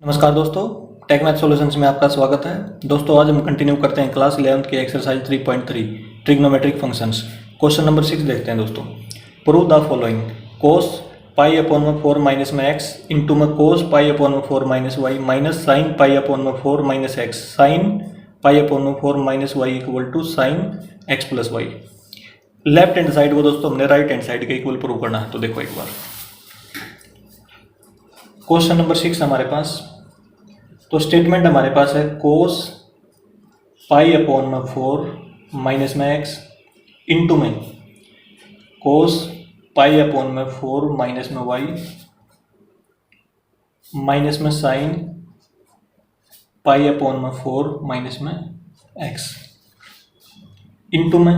नमस्कार दोस्तों, take math solutions में आपका स्वागत है। दोस्तों आज हम कंटिन्यू करते हैं क्लास 11th के exercise 3.3 trigonometric functions. Question number 6 देखते हैं दोस्तों। Prove the following: cos pi upon में 4 माइनस में एक्स इंटू में कोस पाई अपॉन में 4 minus y minus sine pi upon में 4 minus x sine pi upon में 4 minus y equal to sine x plus y. Left hand side को दोस्तों हमने right hand side के equal prove करना है। तो देखो एक बार क्वेश्चन नंबर 6 हमारे पास। तो स्टेटमेंट हमारे पास है कोस पाई अपॉन में 4 माइनस में एक्स इंटू में कोस पाई अपॉन में 4 माइनस में वाई माइनस में साइन पाई अपॉन में 4 माइनस में एक्स इंटू में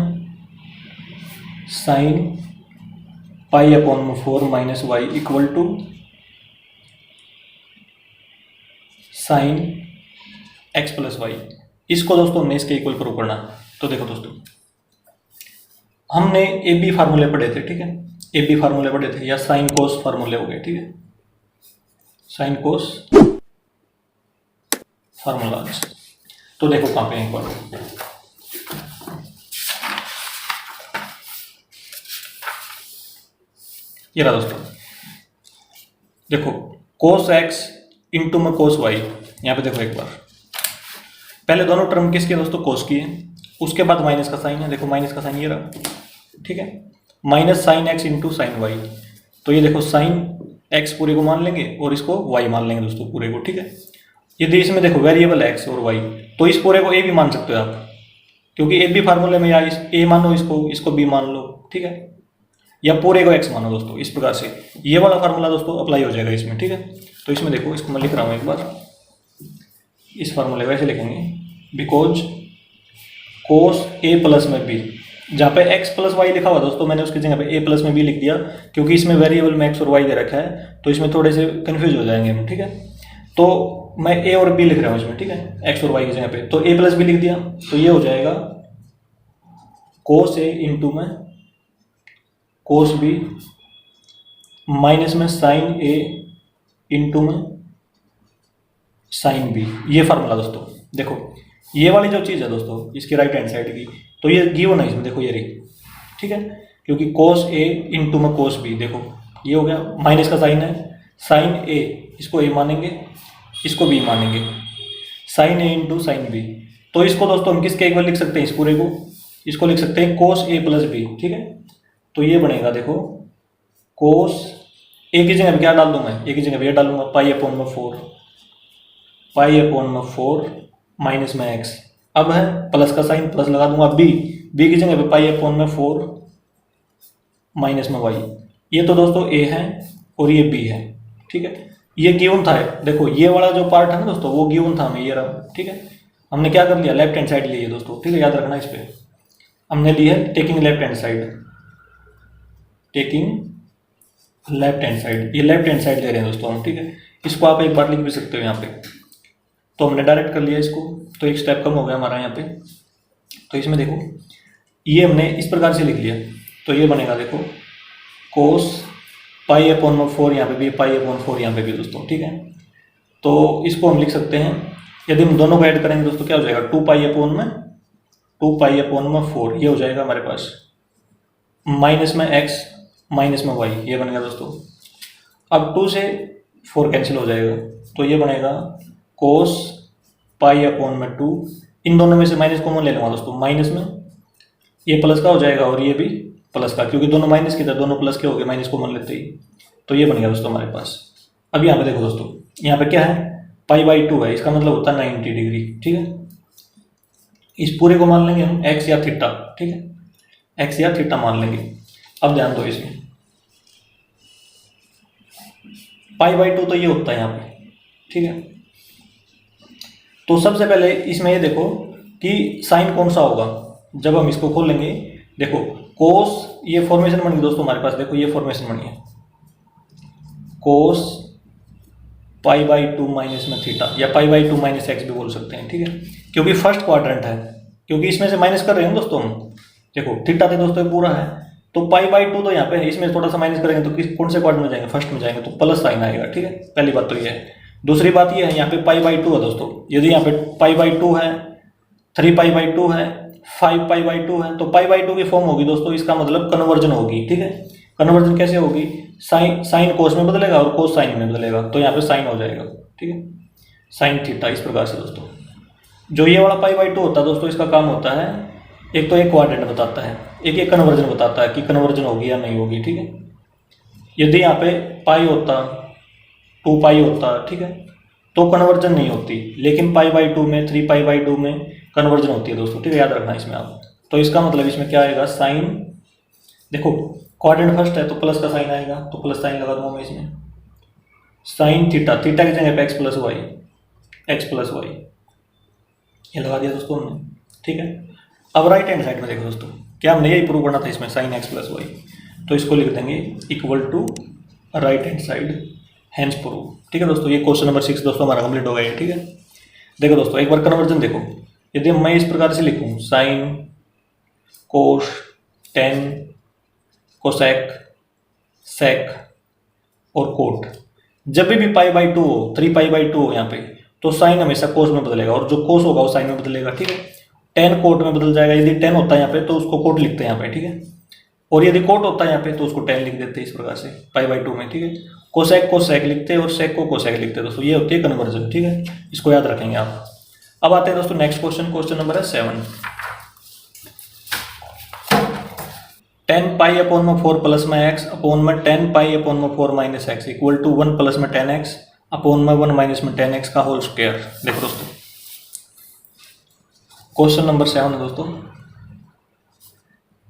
साइन पाई अपॉन में 4 minus y equal to sine x plus y. इसको दोस्तों हमने इसके इक्वल प्रूव करना। तो देखो दोस्तों, हमने ए बी फार्मूले पढ़े थे, ठीक है। ए बी फार्मूले पढ़े थे या साइन कोस फार्मूले हो गए, ठीक है। Sine cos formulas. तो देखो कहाँ पे एक बार ये रहा दोस्तों। देखो कोस एक्स इंटू में कोस वाई, यहाँ पे देखो एक बार पहले दोनों टर्म किसके दोस्तों, कोस की है। उसके बाद माइनस का साइन है, देखो माइनस का साइन ये रहा, ठीक है। Minus sine x into sine y. तो ये देखो साइन एक्स पूरे को मान लेंगे और इसको वाई मान लेंगे दोस्तों पूरे को, ठीक है। यदि इसमें देखो वेरिएबल एक्स और वाई, तो इस पूरे को ए भी मान सकते हो आप, क्योंकि ए बी फार्मूले में या ए मानो इसको बी मान लो, ठीक है, या पूरे को एक्स मानो दोस्तों। इस प्रकार से ये वाला फार्मूला दोस्तों अप्लाई हो जाएगा इसमें, ठीक है। तो इसमें देखो, इसको मैं लिख रहा हूँ एक बार, इस फार्मूले वैसे लिखेंगे, बिकॉज कोस ए प्लस में बी, जहाँ पे एक्स प्लस वाई लिखा हुआ दोस्तों मैंने उसकी जगह पे ए प्लस में बी लिख दिया, क्योंकि इसमें वेरिएबल में एक्स और वाई दे रखा है, तो इसमें थोड़े से कंफ्यूज हो जाएंगे हम, ठीक है। तो मैं ए और बी लिख रहा हूँ इसमें, ठीक है, एक्स और वाई की जगह पे। तो ए प्लस बी लिख दिया, तो ये हो जाएगा कोस ए इंटू में कोस बी माइनस में साइन ए इंटू में साइन बी। ये फार्मूला दोस्तों देखो, ये वाली जो चीज़ है दोस्तों इसकी राइट हैंड साइड की, तो ये गिवन है इसमें, देखो ये रही, ठीक है। क्योंकि कोस ए इंटू में कोस बी, देखो ये हो गया, माइनस का साइन है, साइन ए इसको ए मानेंगे, इसको बी मानेंगे, साइन ए इंटू साइन बी। तो इसको दोस्तों हम किसके इक्वल लिख सकते हैं, इस पूरे को, इसको लिख सकते हैं कोस ए प्लस बी, ठीक है। तो ये बनेगा देखो, कोस ए की जगह क्या डाल दूँ मैं, ए की जगह ये डालूंगा पाई अपॉन में 4, पाई अपॉन में 4 माइनस में एक्स। अब है प्लस का साइन, प्लस लगा दूंगा, बी की जगह पे पाई अपॉन में 4 माइनस में वाई। ये तो दोस्तों ए है और ये बी है, ठीक है। ये गिवन था, देखो ये वाला जो पार्ट है ना दोस्तों वो गिवन था हमें, ये रहा, ठीक है। हमने क्या कर लिया, लेफ्ट हैंड साइड ली है दोस्तों, ठीक है, याद रखना इस पर हमने ली है taking left hand side, taking left hand side, ये लेफ्ट हैंड साइड ले रहे हैं दोस्तों हम, ठीक है। इसको आप एक बार लिख भी सकते हो यहाँ पे। तो हमने डायरेक्ट कर लिया इसको, तो एक स्टेप कम हो गया हमारा यहाँ पे। तो इसमें देखो ये हमने इस प्रकार से लिख लिया, तो ये बनेगा देखो कोस पाई अपॉन में 4, यहाँ पे भी पाई अपॉन 4 यहाँ पे भी दोस्तों, ठीक है। तो इसको हम लिख सकते हैं, यदि हम दोनों को ऐड करेंगे दोस्तों क्या हो जाएगा, 2 पाई अपॉन में 4, ये हो जाएगा हमारे पास, माइनस में एक्स माइनस में वाई, ये बनेगा दोस्तों। अब 2 से 4 कैंसिल हो जाएगा, तो ये बनेगा कोस पाई अपॉन में 2, इन दोनों में से माइनस कॉमन ले लूँगा दोस्तों, माइनस में ये प्लस का हो जाएगा और ये भी प्लस का, क्योंकि दोनों माइनस की था, दोनों प्लस के हो गए माइनस कॉमन लेते ही। तो ये बन गया दोस्तों हमारे पास। अब यहाँ पे देखो दोस्तों, यहाँ पे क्या है, पाई बाई 2 है, इसका मतलब होता है 90 डिग्री, ठीक है। इस पूरे को मान लेंगे हम एक्स या थीटा, ठीक है, एक्स या थीटा मान लेंगे। अब ध्यान दो इसमें, पाई बाई 2 तो ये होता है यहाँ पे, ठीक है। तो सबसे पहले इसमें ये देखो कि साइन कौन सा होगा, जब हम इसको खोलेंगे देखो कोस, ये फॉर्मेशन बन गई दोस्तों हमारे पास, देखो ये फॉर्मेशन बनी है, कोस पाई बाई 2 माइनस में थीटा, या पाई बाई 2 माइनस एक्स भी बोल सकते हैं, ठीक है, क्योंकि फर्स्ट क्वाड्रेंट है, क्योंकि इसमें से माइनस कर रहे हैं दोस्तों हम। देखो थीटा थे दोस्तों पूरा है, तो पाई बाई 2 तो यहाँ पे है, इसमें थोड़ा सा माइनस करेंगे तो कौन से क्वाड्रेंट में जाएंगे, फर्स्ट में जाएंगे, तो प्लस साइन आएगा, ठीक है। पहली बात तो ये है। दूसरी बात ये है यहाँ पे π/2 है दोस्तों, यदि यहाँ पे π/2 है, 3π/2 है, 5π/2 है, तो π/2 की फॉर्म होगी दोस्तों, इसका मतलब कन्वर्जन होगी। ठीक है, कन्वर्जन कैसे होगी, साइन कोस में बदलेगा और कोस साइन में बदलेगा, तो यहाँ पे साइन हो जाएगा। ठीक है, साइन थीटा, इस प्रकार से दोस्तों। जो ये वाला π/2 होता है दोस्तों, इसका काम होता है एक तो एक क्वाड्रेंट बताता है, एक ये कन्वर्जन बताता है कि कन्वर्जन होगी या नहीं होगी। ठीक है, यदि यहाँ पे पाई होता, 2π होता, ठीक है, तो कन्वर्जन नहीं होती, लेकिन π/2 में, 3π/2 में कन्वर्जन होती है दोस्तों। ठीक है, याद रखना इसमें आप। तो इसका मतलब इसमें क्या आएगा, साइन, देखो क्वाड्रेंट फर्स्ट है तो प्लस का साइन आएगा, तो प्लस साइन लगा दूंगा मैं इसमें, साइन थीटा, थीटा की जगह पे एक्स प्लस वाई ये लगा दिया दोस्तों हमने। ठीक है, अब राइट हैंड साइड में देखो दोस्तों, क्या हमने यही प्रूव करना था इसमें, साइन एक्स प्लस वाई, तो इसको लिख देंगे equal to right hand side, hence prove. ठीक है दोस्तों, ये क्वेश्चन नंबर 6 दोस्तों हमारा कंप्लीट हो गया है। ठीक है, देखो दोस्तों एक बार कन्वर्जन देखो, यदि मैं इस प्रकार से लिखूं, साइन, कोस, टेन, कोसेक, सेक और कोट, जब भी π/2 हो, 3π/2 हो यहाँ पे, तो साइन हमेशा कोस में बदलेगा, और जो कोस होगा वो साइन में बदलेगा। ठीक है, टेन कोट में बदल जाएगा, यदि टेन होता है यहाँ पे तो उसको कोट लिखते हैं यहाँ पे। ठीक है, और यदि कोट होता है यहाँ पे तो उसको टेन लिख देते हैं इस प्रकार से π/2 में। ठीक है, कोसेक को सेक लिखते हैं और सेक को कोसेक लिखते हैं दोस्तों, ये होती है कन्वर्जन। ठीक है, इसको याद रखेंगे आप। अब आते हैं दोस्तों नेक्स्ट क्वेश्चन, क्वेश्चन नंबर है 7। 10π/4 प्लस में x अपॉन में 10π/4 minus x equal to 1 plus में 10x अपॉन में 1 माइनस में 10x का होल स्क्वायर। देखो दोस्तों क्वेश्चन नंबर 7 है दोस्तों,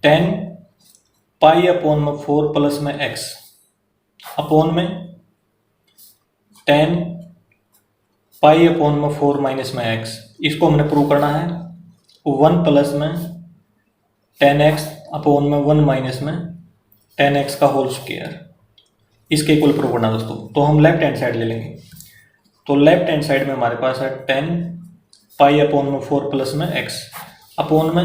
10π/4 प्लस में x अपॉन में 10π/4 माइनस में x, इसको हमने प्रूव करना है 1 प्लस में 10x अपॉन में 1 माइनस में 10x का होल स्क्वायर, इसके इक्वल प्रूव करना दोस्तों। तो हम लेफ्ट हैंड साइड ले लेंगे, तो लेफ्ट हैंड साइड में हमारे पास है 10π/4 प्लस में x अपॉन में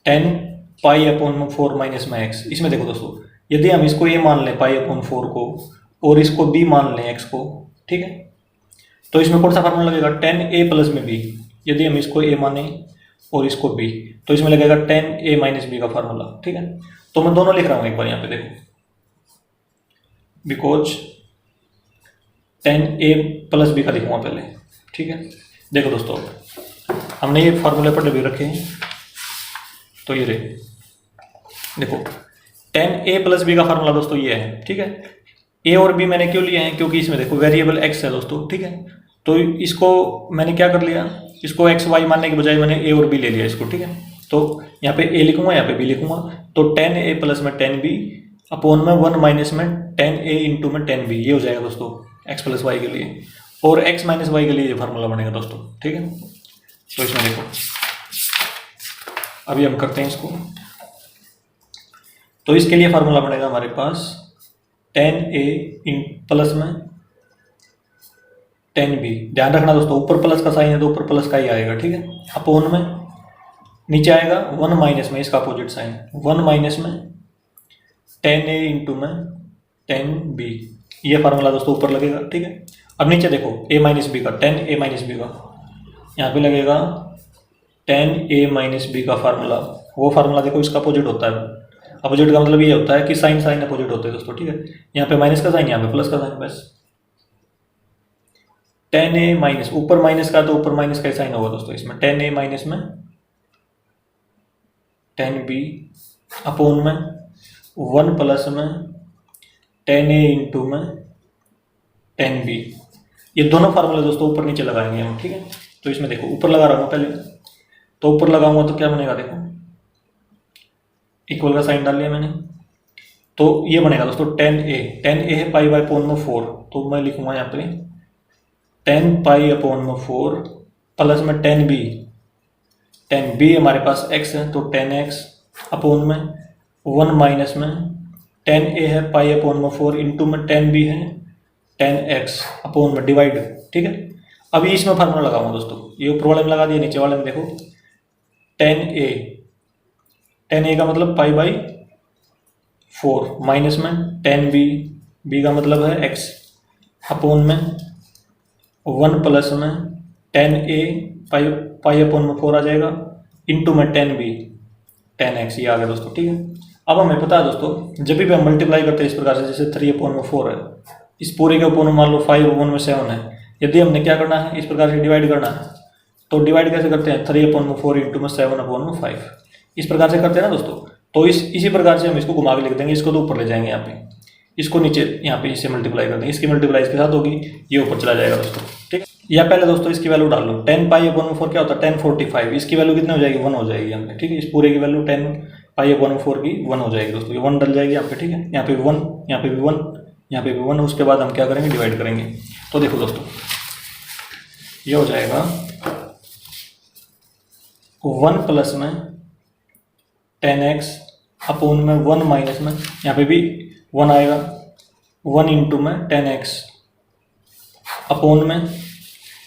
10π/4 माइनस में x। इसमें देखो दोस्तों, यदि हम इसको a मान लें π/4 को और इसको b मान लें x को, ठीक है, तो इसमें कौन सा फार्मूला लगेगा, 10a प्लस में b। यदि हम इसको a माने और इसको b, तो इसमें लगेगा 10a माइनस b का फार्मूला। ठीक है, तो मैं दोनों लिख रहा हूँ एक बार यहाँ पे देखो, बिकॉज 10a प्लस b का लिखूंगा पहले। ठीक है, देखो दोस्तों हमने ये फार्मूले पर भी रखे हैं, तो ये रहे, देखो 10a प्लस b का फार्मूला दोस्तों ये है। ठीक है, a और b मैंने क्यों लिए हैं, क्योंकि इसमें देखो वेरिएबल x है दोस्तों। ठीक है, तो इसको मैंने क्या कर लिया, इसको x y मानने के बजाय मैंने a और b ले लिया इसको। ठीक है, तो यहाँ पे a लिखूंगा, यहाँ पे b लिखूंगा, तो 10a प्लस में 10b अपॉन में 1 माइनस में 10a इंटू में 10b, ये हो जाएगा दोस्तों x प्लस वाई के लिए, और x माइनस वाई के लिए ये फार्मूला बनेगा दोस्तों। ठीक है, तो इसमें देखो अभी हम करते हैं इसको, तो इसके लिए फार्मूला बनेगा हमारे पास 10a प्लस में 10b। ध्यान रखना दोस्तों, ऊपर प्लस का साइन है तो ऊपर प्लस का ही आएगा। ठीक है, अपॉन में नीचे आएगा 1 माइनस में इसका अपोजिट साइन, 1 माइनस में 10a इंटू में 10b, ये फार्मूला दोस्तों ऊपर लगेगा। ठीक है, अब नीचे देखो a माइनस बी का, 10a माइनस बी का, यहाँ पे लगेगा 10a माइनस बी का फार्मूला। वो फार्मूला देखो इसका अपोजिट होता है, अपोजिट का मतलब ये होता है कि साइन साइन अपोजिट होते हैं दोस्तों। ठीक है, यहाँ पे माइनस का साइन, यहाँ पे प्लस का साइन, बस 10a माइनस, ऊपर माइनस का तो ऊपर माइनस का साइन होगा दोस्तों इसमें, 10a माइनस में 10b अपॉन में 1 प्लस में 10a इंटू में 10b, ये दोनों फार्मूले दोस्तों ऊपर नीचे लगाएंगे हम। ठीक है, तो इसमें देखो ऊपर लगा रहा हूँ पहले, तो ऊपर लगाऊंगा तो क्या बनेगा, देखो इक्वल का साइन डाल लिया मैंने, तो ये बनेगा दोस्तों 10a है π/4, तो मैं लिखूंगा यहाँ पे 10π/4 प्लस में 10b, 10b हमारे पास x है तो 10x अपॉन में 1 माइनस में 10a है π/4 इंटू में 10b है 10x अपॉन में डिवाइड। ठीक है, अभी इसमें फार्मूला लगाऊंगा दोस्तों, ये ऊपर वाले में लगा दिया, नीचे वाले में देखो 10a का मतलब π/4 माइनस में 10b, b का मतलब है x अपोन में 1 प्लस में 10a पाई पाई अपोन में 4 आ जाएगा, इंटू में 10b 10x, ये आ गया दोस्तों। ठीक है, अब हमें पता है दोस्तों, जब भी हम मल्टीप्लाई करते हैं इस प्रकार से, जैसे 3 अपोन में 4 है, इस पूरे के अपोन में मान लो 5 अपोन में 7 है, यदि हमने क्या करना है, इस प्रकार से डिवाइड करना है, तो डिवाइड कैसे करते हैं, 3 अपोन में 4 इंटू में 7 अपोन में 5, इस प्रकार से करते हैं ना दोस्तों। तो इसी प्रकार से हम इसको घुमा के लिख देंगे, इसको तो ऊपर ले जाएंगे यहाँ पे, इसको नीचे यहाँ पे इससे मल्टीप्लाई कर देंगे, इसकी मल्टीप्लाई इसके साथ होगी, ये ऊपर चला जाएगा दोस्तों। ठीक है, या पहले दोस्तों इसकी वैल्यू डाल लो, 10 पाई अपोन में 4 क्या होता है, 1045, इसकी वैल्यू कितनी हो जाएगी, 1 हो जाएगी यहाँ पे। ठीक है, इस पूरे की वैल्यू 10 पाई अपोन में 4 की 1 हो जाएगी दोस्तों, ये 1 डल जाएगी यहाँ पे। ठीक है, यहाँ पे भी 1, यहाँ पे भी 1, यहाँ पे भी 1, उसके बाद हम क्या करेंगे, डिवाइड करेंगे। तो देखो दोस्तों, ये हो जाएगा 1 प्लस में 10x अपोन में 1 माइनस में, यहाँ पे भी 1 आएगा, 1 इंटू में 10x अपोन में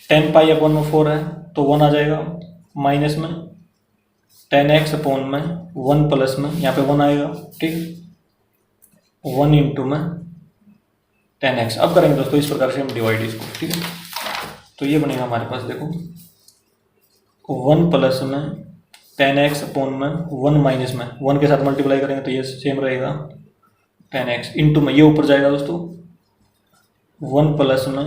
10 पाई अपोन में 4 है तो 1 आ जाएगा, माइनस में 10x अपोन में 1 प्लस में, यहाँ पे 1 आएगा। ठीक, 1 इंटू में 10x। अब करेंगे दोस्तों इस प्रकार से हम डिवाइड इसको। ठीक है, तो ये बनेगा हमारे पास, देखो 1 प्लस में 10x अपोन में 1 माइनस में 1 के साथ मल्टीप्लाई करेंगे तो ये सेम रहेगा 10x, इंटू में ये ऊपर जाएगा दोस्तों 1 प्लस में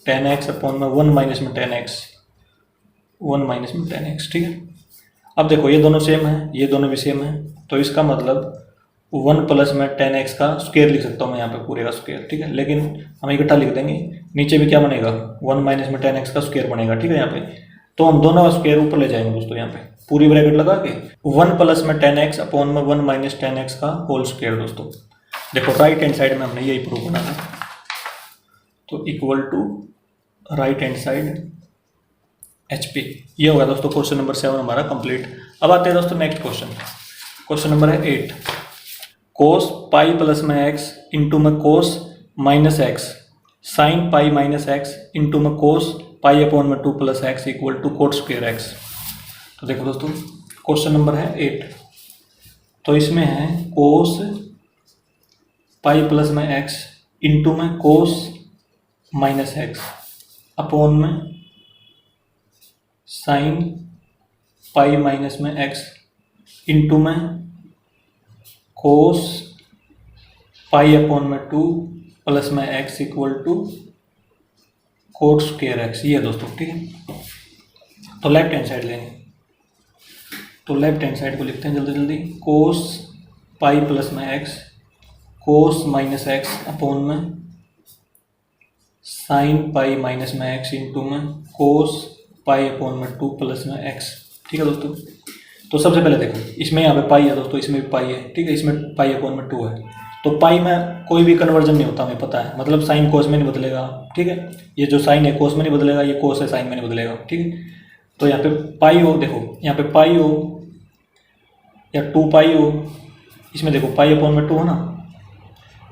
10x अपोन में 1 माइनस में 10x, 1 माइनस में 10x। ठीक है, अब देखो ये दोनों सेम है, ये दोनों भी सेम है, तो इसका मतलब 1 प्लस में 10x का स्क्वायर लिख सकता हूँ मैं यहाँ पे, पूरे का स्क्वायर। ठीक है, लेकिन हम इकट्ठा लिख देंगे, नीचे भी क्या बनेगा, 1 माइनस में 10x का स्क्वायर बनेगा। ठीक है, यहाँ पे तो हम दोनों का स्क्वायर ऊपर ले जाएंगे दोस्तों, यहाँ पे पूरी ब्रैकेट लगा के 1 प्लस में 10x अपोन में 1 माइनस 10x का होल स्क्वायर दोस्तों। देखो राइट हैंड साइड में हमने यही प्रूव करना है, तो equal to right hand side HP, ये होगा दोस्तों क्वेश्चन नंबर 7 हमारा कंप्लीट। अब आते हैं दोस्तों नेक्स्ट क्वेश्चन, क्वेश्चन नंबर है 8, कोस पाई प्लस में x इंटू में cos minus x sine pi minus x into में कोस पाई अपॉन में 2 plus x equal to cot square x. तो देखो दोस्तों क्वेश्चन नंबर है 8, तो इसमें है कोस पाई प्लस में एक्स इंटू में कोस माइनस एक्स अपॉन में साइन पाई माइनस में एक्स इंटू में कोस पाई अपॉन में 2 प्लस में x equal to cot square x. ये है दोस्तों, ठीक है। तो लेफ्ट हैंड साइड लेंगे, तो लेफ्ट हैंड साइड को लिखते हैं जल्दी जल्दी, कोस पाई प्लस में एक्स कोस माइनस एक्स अपॉन में साइन पाई माइनस में एक्स इंटू में कोस पाई अपॉन में 2 प्लस में एक्स। ठीक है दोस्तों, तो सबसे पहले देखो इसमें यहाँ पे पाई है दोस्तों, इसमें भी पाई है, ठीक है, इसमें पाई अपॉन में 2 है, तो पाई में कोई भी कन्वर्जन नहीं होता, हमें पता है, मतलब साइन कोस में नहीं बदलेगा, ठीक है, ये जो साइन है कोस में नहीं बदलेगा, ये कोस है साइन में नहीं बदलेगा, ठीक है। तो यहाँ पे पाई हो, देखो यहाँ पे पाई हो या 2 पाई हो, इसमें देखो पाई अपॉन में 2 है ना,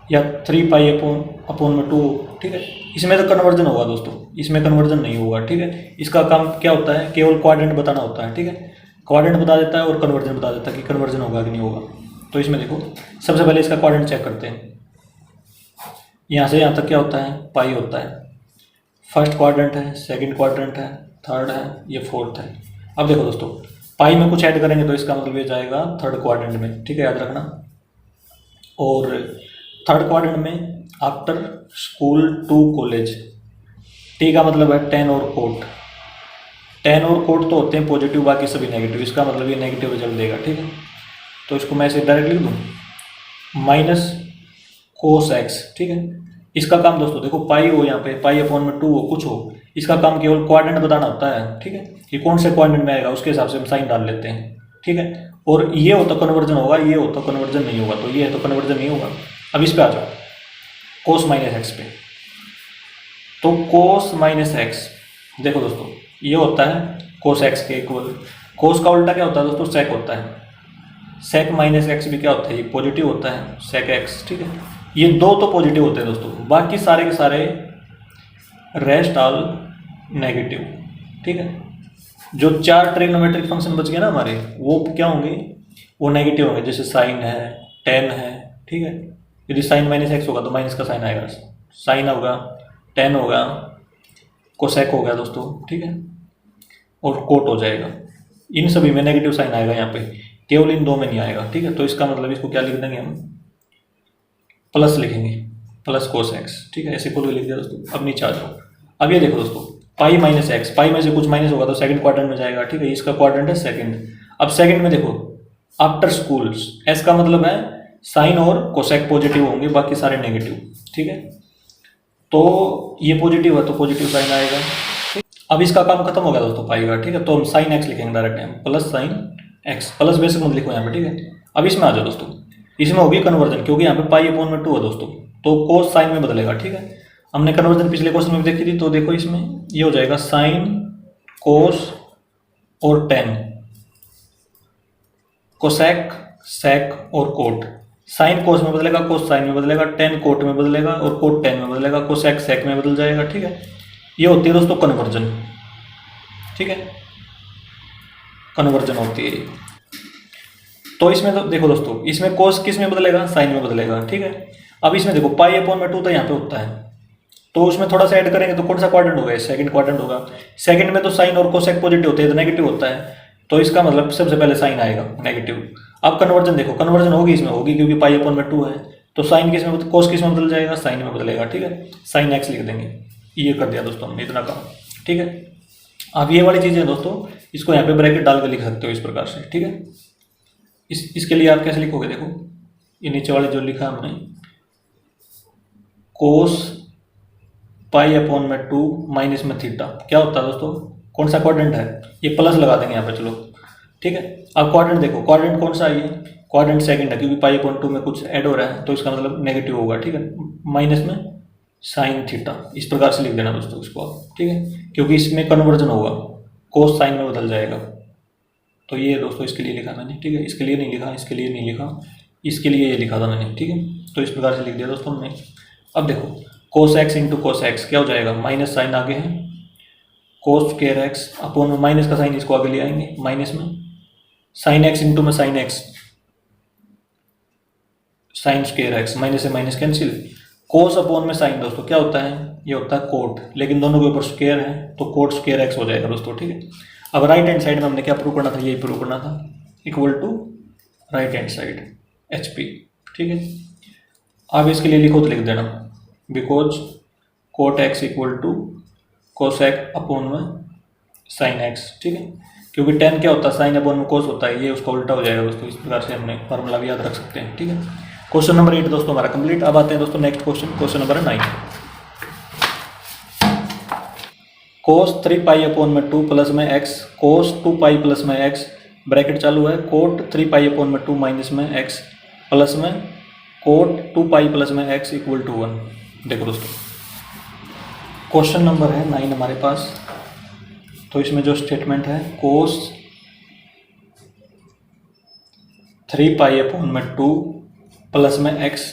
या 3 पाई अपॉन में 2, ठीक है, इसमें तो कन्वर्जन होगा दोस्तों, इसमें कन्वर्जन नहीं होगा, ठीक है। इसका काम क्या होता है, केवल क्वाड्रेंट बताना होता है, ठीक है, क्वाड्रेंट बता देता है और कन्वर्जन बता देता है कि कन्वर्जन होगा कि नहीं होगा। तो इसमें देखो सबसे पहले इसका क्वाड्रेंट चेक करते हैं, यहाँ से यहाँ तक क्या होता है, पाई होता है, फर्स्ट क्वाड्रेंट है, सेकंड क्वाड्रेंट है, थर्ड है, ये फोर्थ है। अब देखो दोस्तों पाई में कुछ ऐड करेंगे तो इसका मतलब ये जाएगा थर्ड क्वाड्रेंट में, ठीक है, याद रखना। और थर्ड क्वाड्रेंट में after school to college, T का मतलब है 10 और कोट, 10 और कोट तो होते हैं पॉजिटिव, बाकी सभी नेगेटिव, इसका मतलब ये नेगेटिव रिजल्ट देगा, ठीक है। तो इसको मैं ऐसे डायरेक्ट लिख दूँ माइनस कोस एक्स, ठीक है। इसका काम दोस्तों देखो पाई हो, यहाँ पे पाई अपॉन में 2 हो, कुछ हो, इसका काम केवल क्वाड्रेंट बताना होता है, ठीक है, कि कौन से क्वाड्रेंट में आएगा उसके हिसाब से हम साइन डाल लेते हैं, ठीक है। और ये हो तो कन्वर्जन होगा, ये हो तो कन्वर्जन नहीं होगा, तो ये है तो कन्वर्जन नहीं होगा। अब इस पे आ जाओ कोस माइनस एक्स पे, तो कोस माइनस एक्स देखो दोस्तों ये होता है कोस एक्स के इक्वल, कोस का उल्टा क्या होता है दोस्तों, सेक होता है, सेक माइनस एक्स भी क्या होता है, ये पॉजिटिव होता है, सेक एक्स, ठीक है। ये दो तो पॉजिटिव होते हैं दोस्तों, बाकी सारे के सारे रेस्ट ऑल नेगेटिव, ठीक है। जो 4 ट्रिग्नोमेट्रिक फंक्शन बच गए ना हमारे, वो क्या होंगे, वो नेगेटिव होंगे, जैसे साइन है, टेन है, ठीक है। यदि साइन माइनस एक्स होगा तो माइनस का साइन आएगा, साइन होगा, टेन होगा, कोसेक हो गया दोस्तों, ठीक है, और कोट हो जाएगा। इन सभी में नेगेटिव साइन आएगा यहाँ पे, केवल इन दो में नहीं आएगा, ठीक है। तो इसका मतलब इसको क्या लिख देंगे हम, प्लस लिखेंगे, प्लस कोस एक्स, ठीक है, ऐसे को लिख दिया दोस्तों। अब नीचे आ जाओ। अब ये देखो दोस्तों, पाई माइनस एक्स, पाई में से कुछ माइनस होगा तो सेकंड क्वाड्रेंट में जाएगा, ठीक है, इसका क्वाड्रेंट है सेकंड। अब सेकंड में देखो, आफ्टर स्कूल्स, एस का मतलब है साइन और कोसेक पॉजिटिव होंगे, बाकी सारे नेगेटिव, ठीक है। तो ये पॉजिटिव है तो पॉजिटिव साइन आएगा। अब इसका काम खत्म हो गया दोस्तों पाई का, ठीक है, तो हम साइन एक्स लिखेंगे डायरेक्ट, हम plus sign x, plus basic मत लिखो यहाँ पे, ठीक है। अब इसमें आ जाओ दोस्तों, इसमें होगी कन्वर्जन, क्योंकि यहाँ पे पाई अपॉन में 2 है दोस्तों, तो कोस साइन में बदलेगा, ठीक है। हमने कन्वर्जन पिछले क्वेश्चन में भी देखी थी, तो देखो इसमें ये हो जाएगा साइन कोस और टेन, कोसेक सेक और कोट। साइन कोस में बदलेगा, कोस साइन में बदलेगा, टेन कोट में बदलेगा और कोट टेन में बदलेगा, कोसेक सेक में बदल जाएगा, ठीक है। ये होती है दोस्तों कन्वर्जन, ठीक है, कन्वर्जन होती है। तो इसमें तो देखो दोस्तों, इसमें कोस किस में बदलेगा, साइन में बदलेगा, ठीक है। अब इसमें देखो पाई अपॉन में 2 तो यहाँ पे होता है, तो उसमें थोड़ा सा ऐड करेंगे तो कौन सा क्वाड्रेंट होगा, सेकंड क्वाड्रेंट होगा। सेकंड में तो साइन और कोसेक पॉजिटिव होते हैं तो नेगेटिव होता है, तो इसका मतलब सबसे पहले साइन आएगा नेगेटिव। अब कन्वर्जन देखो, कन्वर्जन होगी इसमें होगी, क्योंकि पाई अपॉन में 2 है, तो साइन किस में, कोस किस में बदल जाएगा, साइन में बदलेगा, ठीक है। साइन एक्स लिख देंगे, ये कर दिया दोस्तों हमने, इतना काम, ठीक है। अब ये वाली चीज़ें दोस्तों, इसको यहाँ पे ब्रैकेट डाल के लिख सकते हो इस प्रकार से, ठीक है। इसके लिए आप कैसे लिखोगे, देखो ये नीचे वाले जो लिखा हमने, कोस पाई अपॉन में 2 माइनस में थीटा, क्या होता है दोस्तों, कौन सा क्वाड्रेंट है, ये प्लस लगा देंगे यहाँ पे, चलो ठीक है। अब क्वाड्रेंट देखो, क्वाड्रेंट कौन सा है, ये क्वाड्रेंट सेकंड है, क्योंकि पाई अपॉन 2 में कुछ ऐड हो रहा है, तो इसका मतलब नेगेटिव होगा, ठीक है, माइनस में साइन थीटा, इस प्रकार से लिख देना दोस्तों इसको आप, ठीक है, क्योंकि इसमें कन्वर्जन होगा, कोस साइन में बदल जाएगा। तो ये दोस्तों इसके लिए लिखा मैंने, ठीक है, इसके लिए नहीं लिखा, इसके लिए नहीं लिखा, इसके लिए ये लिखा था मैंने, ठीक है। तो इस प्रकार से लिख दिया दोस्तों हमने। अब देखो cos x into cos x क्या हो जाएगा, माइनस साइन आगे है, कोस स्क्वायर एक्स अपॉन में माइनस का साइन इसको आगे ले आएंगे, माइनस में साइन एक्स इंटू में sine x, sine square x, minus से माइनस कैंसिल, कोस अपॉन में साइन दोस्तों क्या होता है, ये होता है कोट, लेकिन दोनों के ऊपर स्क्वायर है तो कोट स्क्वायर एक्स हो जाएगा दोस्तों, ठीक है। अब राइट हैंड साइड में हमने क्या प्रूव करना था, यही प्रूव करना था, equal to right hand side H P, ठीक है। अब इसके लिए लिखो तो लिख देना, because cot x equal to cosec upon में साइन एक्स, ठीक है, क्योंकि टेन क्या होता है, साइन अपॉन में कोस होता है, ये उसका उल्टा हो जाएगा दोस्तों, इस प्रकार से हमने फार्मूला भी याद रख सकते हैं, ठीक है। क्वेश्चन नंबर 8 दोस्तों हमारा कंप्लीट। अब आते हैं दोस्तों नेक्स्ट क्वेश्चन, क्वेश्चन नंबर 9। कोस 3 पाई अपॉन में 2 प्लस में एक्स, कोस 2 पाई प्लस में एक्स, ब्रैकेट चालू है, कोट 3 पाई अपॉन में 2 माइनस में एक्स, प्लस में कोट 2 पाई प्लस में एक्स इक्वल टू 1। देखो दोस्तों क्वेश्चन नंबर है 9 हमारे पास, तो इसमें जो स्टेटमेंट है, कोस 3 पाई अपॉन में 2 प्लस में एक्स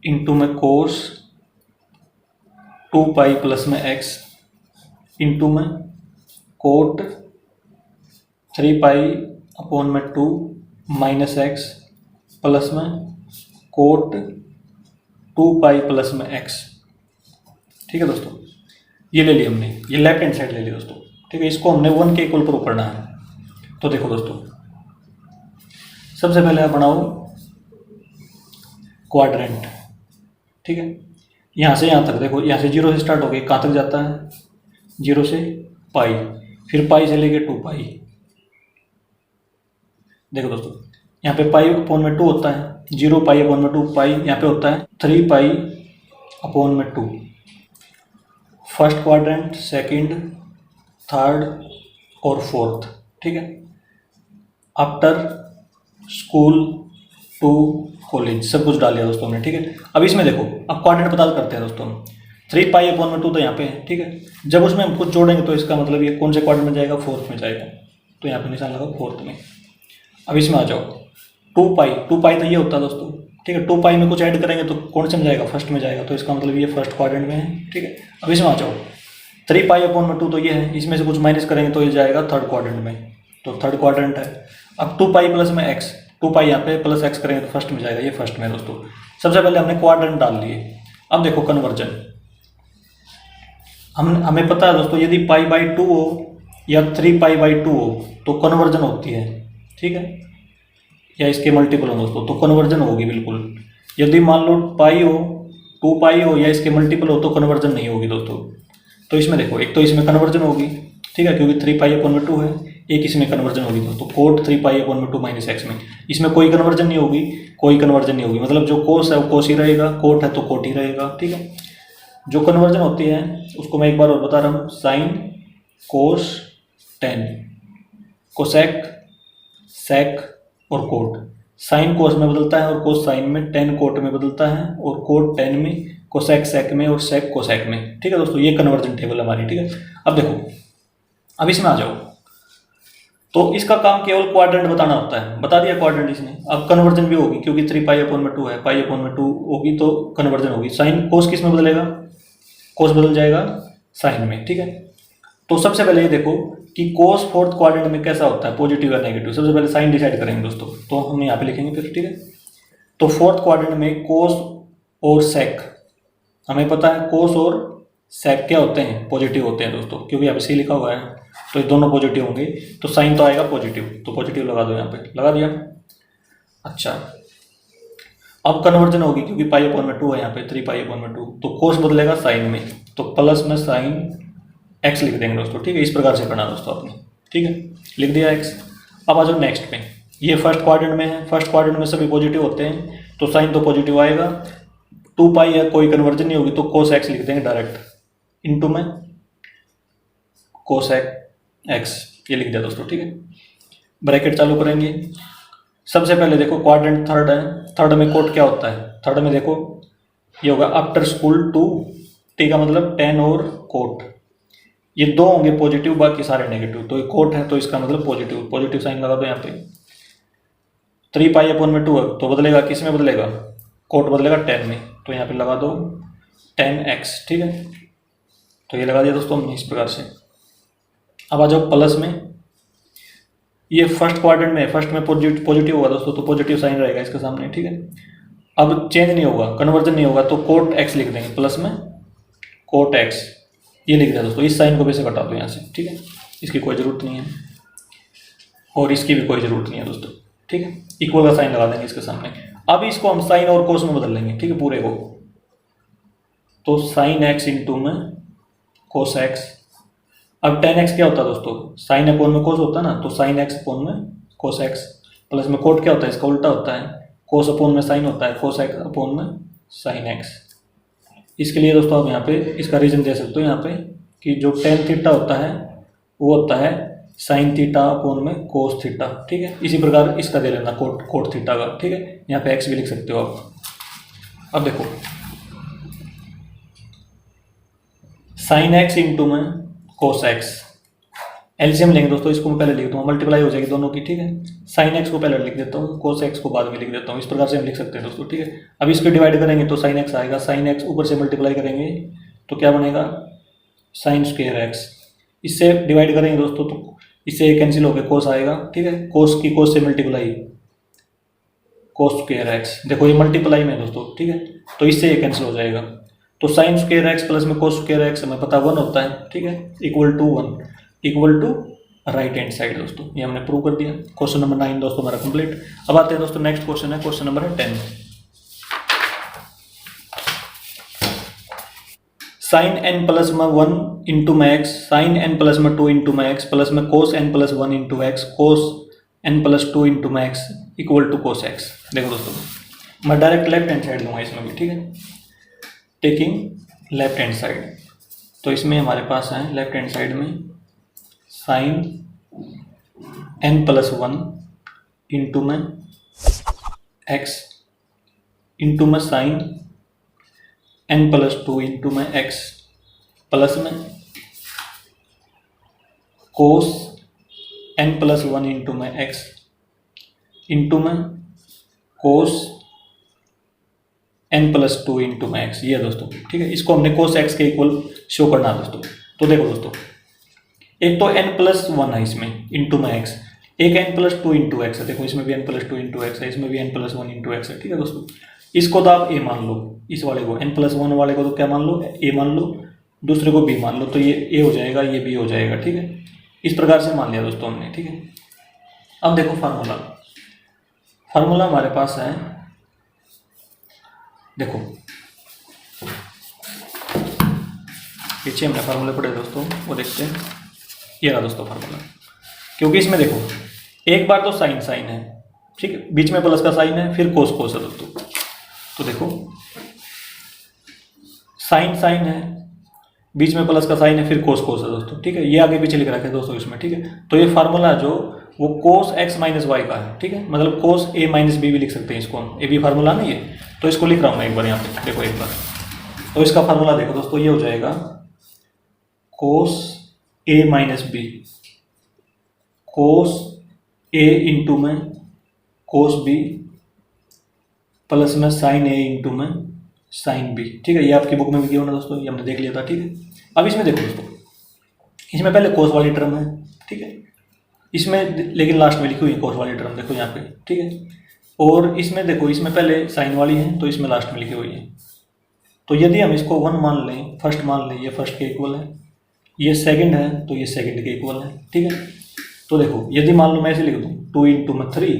इंटू में कोस 2 पाई प्लस में एक्स इंटू में कोट 3 पाई अपॉन में 2 माइनस एक्स प्लस में कोट 2 पाई प्लस में एक्स, ठीक है दोस्तों। ये ले लिया हमने, ये लेफ्ट हैंड साइड ले लिया दोस्तों, ठीक है। इसको हमने 1 के इक्वल प्रूव करना है। तो देखो दोस्तों सबसे पहले आप बनाओ क्वाड्रेंट, ठीक है, यहाँ से यहाँ तक देखो, यहाँ से 0 से स्टार्ट हो गई, कहाँ तक जाता है, 0 से पाई, फिर पाई से लेके 2 पाई। देखो दोस्तों यहाँ पे पाई अपॉन में 2 होता है, 0 पाई अपॉन में 2 पाई, यहाँ पे होता है 3 पाई अपॉन में 2। फर्स्ट क्वाड्रेंट, सेकंड, थर्ड और फोर्थ, ठीक है। आफ्टर स्कूल टू कॉलेज सब कुछ डाल दिया दोस्तों हमने, ठीक है। अब इसमें देखो, अब क्वाड्रेंट पता करते हैं दोस्तों हम, 3 पाई अपॉन में 2 तो यहाँ पे है, ठीक है। जब उसमें हम कुछ जोड़ेंगे तो इसका मतलब ये कौन से क्वाड्रेंट में जाएगा, फोर्थ में जाएगा, तो यहाँ पे निशान लगा फोर्थ में। अब इसमें आ जाओ 2 पाई तो ये होता है दोस्तों, ठीक है। 2 पाई में कुछ ऐड करेंगे तो कौन से में जाएगा, फर्स्ट में जाएगा, तो इसका मतलब ये फर्स्ट क्वाड्रेंट में है, ठीक है। अब इसमें आ जाओ 3 पाई अपॉन में 2 तो ये है, इसमें से कुछ माइनस करेंगे तो ये जाएगा थर्ड क्वाड्रेंट में, तो थर्ड क्वाड्रेंट है। अब 2 पाई प्लस में एक्स, 2 पाई यहाँ पे प्लस एक्स करेंगे तो फर्स्ट में जाएगा, ये फर्स्ट में दोस्तों। सबसे पहले हमने क्वाड्रेंट डाल लिए। अब देखो कन्वर्जन, हमें पता है दोस्तों, यदि π/2 हो या 3π/2 हो तो कन्वर्जन होती है, ठीक है, या इसके मल्टीपल हो दोस्तों तो कन्वर्जन होगी बिल्कुल। यदि मान लो पाई हो, 2π हो या इसके मल्टीपल हो तो कन्वर्जन नहीं होगी दोस्तों। तो इसमें देखो, एक तो इसमें कन्वर्जन होगी, ठीक है, क्योंकि 3π/2 है, एक इसमें कन्वर्जन होगी दोस्तों, कोट 3π/2 - x में। इसमें कोई कन्वर्जन नहीं होगी, कोई कन्वर्जन नहीं होगी, मतलब जो कोस है वो कोस ही रहेगा, कोट है तो कोट ही रहेगा, ठीक है। जो कन्वर्जन होती है उसको मैं एक बार और बता रहा हूँ, साइन, कोस, टेन, कोसेक, सेक और कोट। साइन कोस में बदलता है और कोस साइन में, टेन कोट में बदलता है और कोट टेन में, कोसेक सेक में और सेक कोसेक में, ठीक है दोस्तों। ये कन्वर्जन टेबल है हमारी, ठीक है। अब देखो, अब इसमें आ जाओ, तो इसका काम केवल क्वाड्रेंट बताना होता है, बता दिया क्वाड्रेंट इसने। अब कन्वर्जन भी होगी क्योंकि 3π/2 है, π/2 होगी तो कन्वर्जन होगी। साइन कोस किस में बदलेगा, कोस बदल जाएगा साइन में, ठीक है। तो सबसे पहले ये देखो कि कोस फोर्थ क्वाड्रेंट में कैसा होता है, पॉजिटिव या नेगेटिव। सबसे पहले साइन डिसाइड करेंगे दोस्तों, तो हम यहाँ पे लिखेंगे फिर, ठीक है। तो फोर्थ क्वाड्रेंट में कोस और सेक, हमें पता है कोस और सेक क्या होते हैं, पॉजिटिव होते हैं दोस्तों, क्योंकि यहाँ पे सी लिखा हुआ है तो ये दोनों पॉजिटिव होंगे, तो साइन तो आएगा पॉजिटिव, तो पॉजिटिव लगा दो, यहाँ पे लगा दिया। अच्छा, अब कन्वर्जन होगी क्योंकि π/2 है यहाँ पे, 3π/2, तो कोस बदलेगा साइन में, तो प्लस में साइन x लिख देंगे दोस्तों, ठीक है। इस प्रकार से करना दोस्तों आपने, ठीक है, लिख दिया x। अब आ जाओ नेक्स्ट पे, ये फर्स्ट क्वाड्रेंट में है, फर्स्ट क्वाड्रेंट में सभी पॉजिटिव होते हैं तो साइन तो पॉजिटिव आएगा, 2π है, कोई कन्वर्जन नहीं होगी तो कोस x लिख देंगे डायरेक्ट, इनटू में कोसेक x, ये लिख दिया दोस्तों, ठीक है। ब्रैकेट चालू करेंगे। सबसे पहले देखो क्वाड्रेंट थर्ड है, थर्ड में कोट क्या होता है, थर्ड में देखो ये होगा आफ्टर स्कूल टू, टी का मतलब 10 और कोट, ये दो होंगे पॉजिटिव, बाकी सारे नेगेटिव, तो ये कोट है तो इसका मतलब पॉजिटिव, पॉजिटिव साइन लगा दो यहाँ पे। 3π/2 है तो बदलेगा किस में बदलेगा, कोट बदलेगा 10 में, तो यहाँ पे लगा दो 10x, ठीक है। तो ये लगा दिया दोस्तों हमने इस प्रकार से। अब आ जाओ प्लस में, ये फर्स्ट क्वाड्रेंट में, फर्स्ट में पॉजिटिव होगा दोस्तों तो पॉजिटिव साइन रहेगा इसके सामने, ठीक है। अब चेंज नहीं होगा, कन्वर्जन नहीं होगा तो कोट x लिख देंगे, प्लस में कोट x, ये लिख दिया दोस्तों। इस साइन को वैसे घटा दो यहाँ से, ठीक है, इसकी कोई ज़रूरत नहीं है और इसकी भी कोई ज़रूरत नहीं है दोस्तों, ठीक है। इक्वल का साइन लगा देंगे इसके सामने। अब इसको हम साइन और कोस में बदल लेंगे, ठीक है, पूरे को, तो साइन x इंटू में कोस x। अब 10x क्या होता है दोस्तों, साइन अपोन में कोस होता है ना, तो साइन x अपोन में कोस x, प्लस में कोट क्या होता है, इसका उल्टा होता है, कोस अपोन में साइन होता है, कोस x अपोन में साइन x। इसके लिए दोस्तों आप यहाँ पे इसका रीजन दे सकते हो यहाँ पे कि जो टेन थीटा होता है वो होता है साइन थीटा अपोन में कोस थीटा, ठीक है। इसी प्रकार इसका दे लेना कोट थीटा का, ठीक है, यहाँ पे x भी लिख सकते हो आप। अब देखो साइन x इंटू में कोस x, एलसीएम लेंगे दोस्तों, इसको मैं पहले लिख दूँगा, मल्टीप्लाई हो जाएगी दोनों की, ठीक है। साइन x को पहले लिख देता हूँ, कोस x को बाद में लिख देता हूँ, इस प्रकार से हम लिख सकते हैं दोस्तों, ठीक है। अब इसको डिवाइड करेंगे तो साइन x आएगा, साइन x ऊपर से मल्टीप्लाई करेंगे तो क्या बनेगा, साइन स्क्वायर x। इससे डिवाइड करेंगे दोस्तों तो इससे कैंसिल होकर कोस आएगा, ठीक है, कोस की कोस से मल्टीप्लाई, कोस स्क्वायर x, देखो ये मल्टीप्लाई में दोस्तों, ठीक है, तो इससे ये कैंसिल हो जाएगा। तो साइन स्क्वायर x प्लस में कोस स्क्वायर x हमें पता 1 होता है, ठीक है, equal to 1, equal to right hand side दोस्तों, ये हमने प्रूव कर दिया। क्वेश्चन नंबर 9 दोस्तों हमारा कंप्लीट। अब आते हैं दोस्तों नेक्स्ट क्वेश्चन है, क्वेश्चन नंबर है 10। साइन n प्लस में 1 इंटू में x, साइन n प्लस में 2 इंटू में x, प्लस में cos n plus 1 into x, cos n plus 2 into में x equal to cos x। देखो दोस्तों मैं डायरेक्ट लेफ्ट हैंड साइड लूँगा इसमें भी, ठीक है, टेकिंग लेफ्ट हैंड साइड। तो इसमें हमारे पास है लेफ्ट हैंड साइड में साइन n प्लस 1 इंटू में x इंटू में साइन n प्लस 2 इंटू में x, प्लस में कोस n प्लस 1 इंटू में x इंटू में कोस n प्लस 2 इंटू में x, ये दोस्तों, ठीक है। इसको हमने कोस x के इक्वल शो करना है दोस्तों। तो देखो दोस्तों, एक तो n प्लस 1 है इसमें इंटू में x, एक n प्लस 2 इंटू एक्स है, देखो इसमें भी n प्लस 2 इंटू एक्स है, इसमें भी n प्लस 1 इंटू एक्स है, ठीक है दोस्तों। इसको तो आप ए मान लो, इस वाले को n+1 वाले को तो क्या मान लो, ए मान लो, दूसरे को बी मान लो, तो ये ए हो जाएगा, ये बी हो जाएगा, ठीक है। इस प्रकार से मान लिया दोस्तों हमने, ठीक है। अब देखो फार्मूला हमारे पास है, देखो पीछे हमने फार्मूले पढ़े दोस्तों, वो देखते हैं। ये रहा दोस्तों फार्मूला, क्योंकि इसमें देखो एक बार तो साइन है, ठीक है, बीच में प्लस का साइन है, फिर कोस है दोस्तों। तो देखो साइन है, बीच में प्लस का साइन है, फिर कोस है दोस्तों, ठीक है। ये आगे पीछे लिख रखा है दोस्तों इसमें, ठीक है। तो ये फार्मूला जो वो कोस x माइनस वाई का है, ठीक है, मतलब कोस a माइनस बी भी लिख सकते हैं इसको हम, ए बी फार्मूला नहीं है। तो इसको लिख रहा हूँ मैं एक बार यहाँ पे, देखो एक बार। तो इसका फार्मूला देखो दोस्तों, ये हो जाएगा cos a minus b, cos a into में कोस b प्लस में साइन a इंटू में साइन b, ठीक है। ये आपकी बुक में भी किया होना दोस्तों, ये हमने देख लिया था, ठीक है। अब इसमें देखो दोस्तों, इसमें पहले कोस वाली टर्म है, ठीक है, इसमें लेकिन लास्ट में लिखी हुई है कोस वाली टर्म, देखो यहाँ पे, ठीक है। और इसमें देखो, इसमें पहले साइन वाली है, तो इसमें लास्ट में लिखी हुई है। तो यदि हम इसको 1 मान लें, फर्स्ट मान लें, ये फर्स्ट के इक्वल है, ये सेकंड है तो ये सेकंड के इक्वल है, ठीक है। तो देखो यदि मान लो मैं ऐसे लिख दूँ 2 इंटू में 3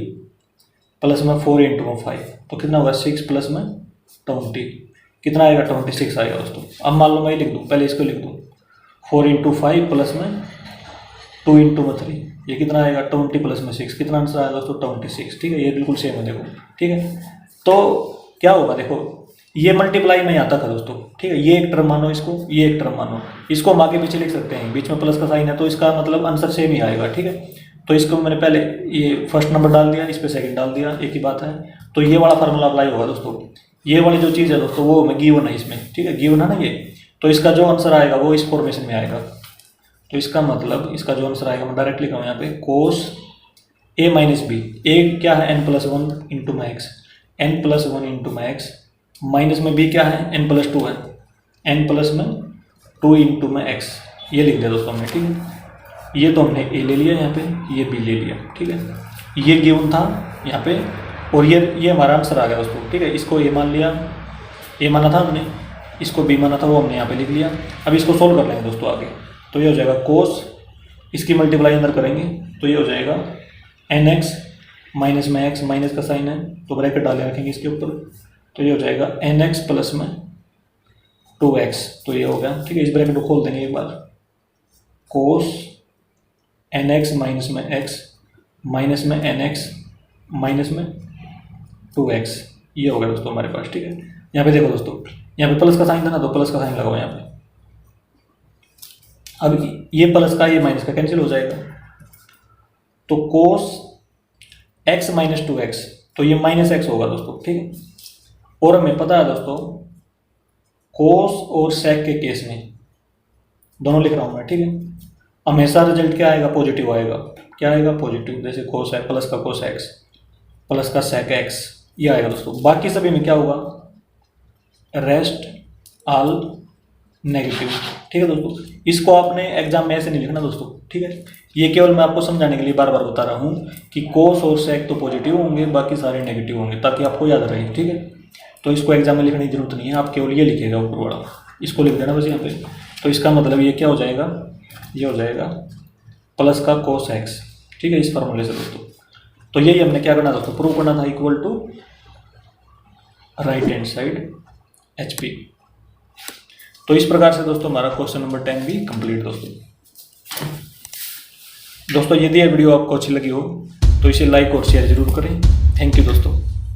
प्लस में 4 इंटू में 5, तो कितना होगा 6 प्लस में 20, कितना आएगा 26 आएगा दोस्तों। अब मान लो मैं लिख दूँ, पहले इसको लिख दूँ 4 इंटू 5 प्लस में 2 इंटू में 3, ये कितना आएगा 20 प्लस में 6, कितना आंसर आएगा दोस्तों 26, ठीक है। ये बिल्कुल सेम है देखो, ठीक है। तो क्या होगा देखो, ये मल्टीप्लाई में आता था दोस्तों, ठीक है। ये एक टर्म मानो इसको, ये एक टर्म मानो, इसको हम आगे पीछे लिख सकते हैं, बीच में प्लस का साइन है तो इसका मतलब आंसर सेम ही आएगा, ठीक है। तो इसको मैंने पहले ये फर्स्ट नंबर डाल दिया, इस पर सेकंड डाल दिया, एक ही बात है। तो ये वाला फार्मूला अप्लाई होगा दोस्तों, ये वाली जो चीज़ है दोस्तों वो हमें गिवन है इसमें, ठीक है, गिवन है ना ये। तो इसका जो आंसर आएगा वो इस फॉर्मेशन में आएगा। तो इसका मतलब इसका जो आंसर आएगा, मैं डायरेक्ट लिखा हूँ यहाँ पे, कोस a माइनस बी, ए क्या है n+1 इंटू में एक्स, n+1 इंटू में एक्स, माइनस में b क्या है n+2 है, n+2 इंटू में एक्स, ये लिख दिया दोस्तों हमने, ठीक है। ये तो हमने a ले लिया यहाँ पे, ये b ले लिया, ठीक है। ये गिवन था यहाँ पे, और ये हमारा आंसर आ गया दोस्तों, ठीक है। इसको a मान लिया, a माना था हमने, इसको b माना था, वो हमने यहाँ पे लिख लिया। अब इसको सोल्व कर लेंगे दोस्तों आगे। तो ये हो जाएगा कोस, इसकी मल्टीप्लाई अंदर करेंगे तो ये हो जाएगा nx माइनस में x, माइनस का साइन है तो ब्रैकेट डाले रखेंगे इसके ऊपर, तो ये हो जाएगा nx प्लस में 2x, तो ये हो गया, ठीक है। इस ब्रैकेट को खोल देंगे एक बार, कोस nx माइनस में x माइनस में nx माइनस में 2x, ये हो गया दोस्तों हमारे पास, ठीक है। यहाँ पे देखो दोस्तों, यहाँ पे प्लस का साइन था ना, तो प्लस का साइन लगाओ यहाँ पे। अब ये प्लस का ये माइनस का कैंसिल हो जाएगा, तो कोस x माइनस 2x, तो ये माइनस x होगा दोस्तों, ठीक है। और हमें पता है दोस्तों, कोस और सेक के केस में दोनों लिख रहा हूँ मैं, ठीक है, हमेशा रिजल्ट क्या आएगा, पॉजिटिव आएगा। क्या आएगा, पॉजिटिव। जैसे कोस है, प्लस का कोस x प्लस का सेक x, ये आएगा दोस्तों। बाकी सभी में क्या होगा, रेस्ट ऑल नेगेटिव, ठीक है दोस्तों। इसको आपने एग्जाम में ऐसे नहीं लिखना दोस्तों, ठीक है। ये केवल मैं आपको समझाने के लिए बार बार बता रहा हूँ कि कोस और सेक तो पॉजिटिव होंगे, बाकी सारे नेगेटिव होंगे, ताकि आपको याद रहे, ठीक है। तो इसको एग्जाम में लिखने की जरूरत नहीं है, आप केवल ये लिखेगा ऊपर वाला, इसको लिख देना बस यहाँ पे। तो इसका मतलब ये क्या हो जाएगा, ये हो जाएगा प्लस का कोस एक्स, ठीक है, इस फॉर्मूले से दोस्तों। तो यही हमने क्या करना दोस्तों, प्रूव करना था, equal to right hand side HP। तो इस प्रकार से दोस्तों हमारा क्वेश्चन नंबर 10 भी कंप्लीट दोस्तों। यदि यह वीडियो आपको अच्छी लगी हो तो इसे लाइक और शेयर जरूर करें। थैंक यू दोस्तों।